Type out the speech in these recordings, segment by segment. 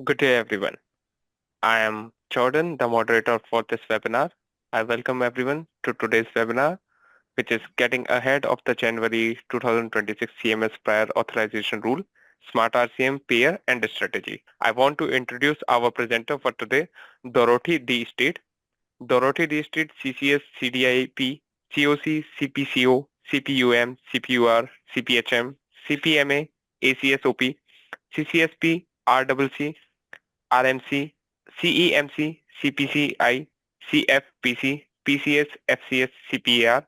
Good day, everyone. I am Jordan, the moderator for this webinar. I welcome everyone to today's webinar, which is Getting Ahead of the January 2026 CMS Prior Authorization Rule, Smart RCM, Payer, and Strategy. I want to introduce our presenter for today, Dorothy D. State. Dorothy D. State, CCS, CDIP, COC, CPCO, CPUM, CPUR, CPHM, CPMA, ACSOP, CCSP, RCC, RMC, CEMC, CPCI, CFPC, PCS, FCS, CPAR.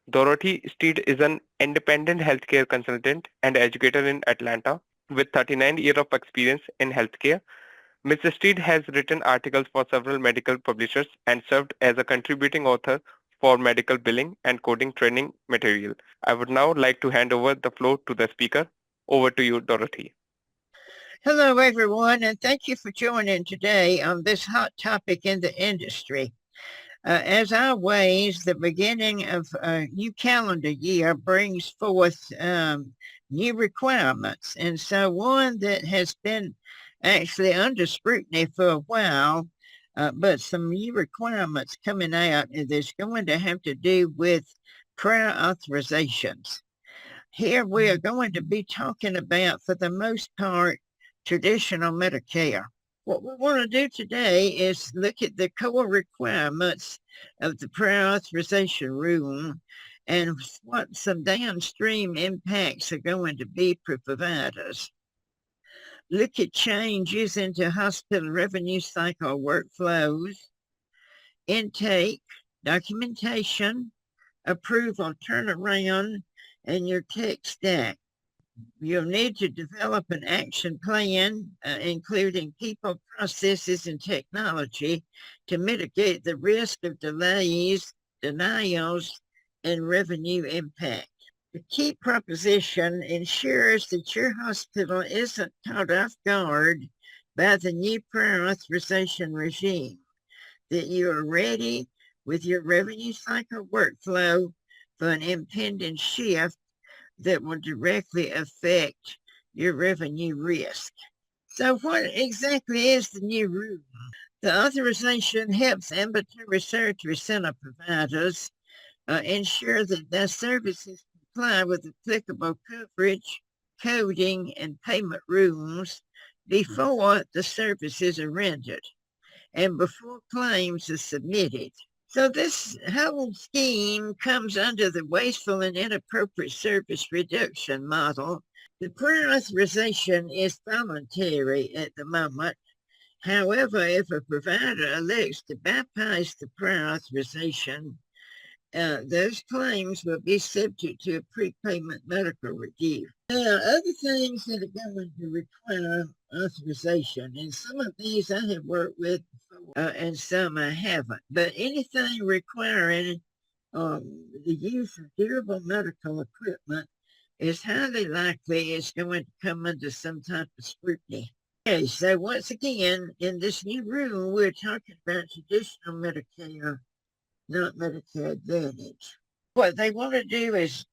Dorothy Steed is an independent healthcare consultant and educator in Atlanta with 39 years of experience in healthcare. Ms. Steed has written articles for several medical publishers and served as a contributing author for medical billing and coding training material. I would now like to hand over the floor to the speaker. Over to you, Dorothy. Hello, everyone, and thank you for joining today on this hot topic in the industry. As always, the beginning of a new calendar year brings forth new requirements. And so one that has been actually under scrutiny for a while, but some new requirements coming out that's going to have to do with prior authorizations. Here we are going to be talking about, for the most part, traditional Medicare. What we want to do today is look at the core requirements of the prior authorization rule and what some downstream impacts are going to be for providers. Look at changes into hospital revenue cycle workflows, intake, documentation, approval, turnaround, and your tech stack. You'll need to develop an action plan, including people, processes, and technology to mitigate the risk of delays, denials, and revenue impact. The key proposition ensures that your hospital isn't caught off guard by the new prior authorization regime, that you are ready with your revenue cycle workflow for an impending shift that will directly affect your revenue risk. So what exactly is the new rule? The authorization helps ambulatory surgery center providers ensure that their services comply with applicable coverage, coding, and payment rules before the services are rendered and before claims are submitted. So this whole scheme comes under the Wasteful and Inappropriate Service Reduction model. The prior authorization is voluntary at the moment. However, if a provider elects to bypass the prior authorization, those claims will be subject to a prepayment medical review. Now, other things that are going to require authorization, and some of these I have worked with before, and some I haven't, but anything requiring the use of durable medical equipment is highly likely it's going to come under some type of scrutiny. Okay, so once again, in this new rule, we're talking about traditional Medicare, not Medicare Advantage. What they want to do is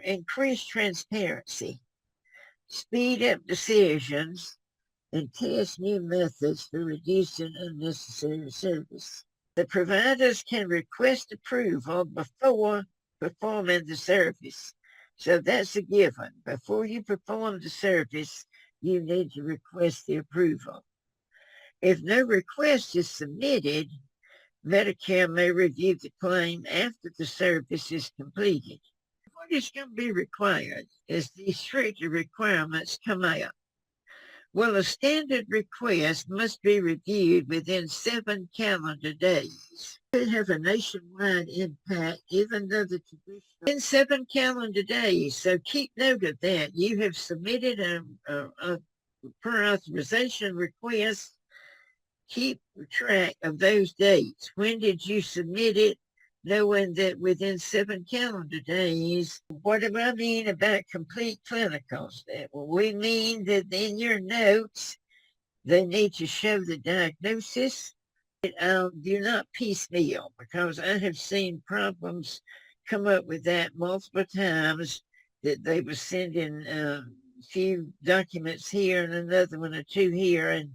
increase transparency, speed up decisions, and test new methods for reducing unnecessary service. The providers can request approval before performing the service. So that's a given. Before you perform the service, you need to request the approval. If no request is submitted, Medicare may review the claim after the service is completed. What is going to be required as these stricter requirements come out? Well, a standard request must be reviewed within 7 calendar days. It could have a nationwide impact, even though the traditional in 7 calendar days. So keep note of that. You have submitted a prior authorization request. Keep track of those dates. When did you submit it? Knowing that within 7 calendar days. What do I mean about complete clinicals? We mean that in your notes, they need to show the diagnosis. Do not piecemeal, because I have seen problems come up with that multiple times, that they were sending a few documents here and another one or two here, and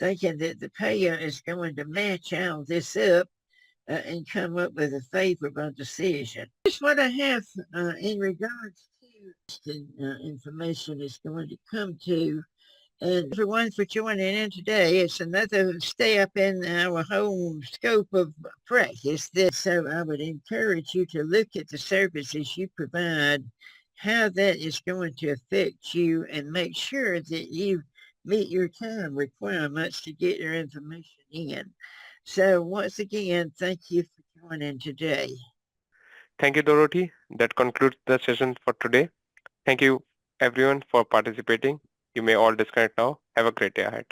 thinking that the payer is going to match all this up and come up with a favorable decision. That's what I have in regards to information is going to come to. And everyone for joining in today. It's another step in our whole scope of practice. So I would encourage you to look at the services you provide, how that is going to affect you, and make sure that you meet your time requirements to get your information in. So once again, thank you for joining today. Thank you, Dorothy. That concludes the session for today. Thank you, everyone, for participating. You may all disconnect now. Have a great day ahead.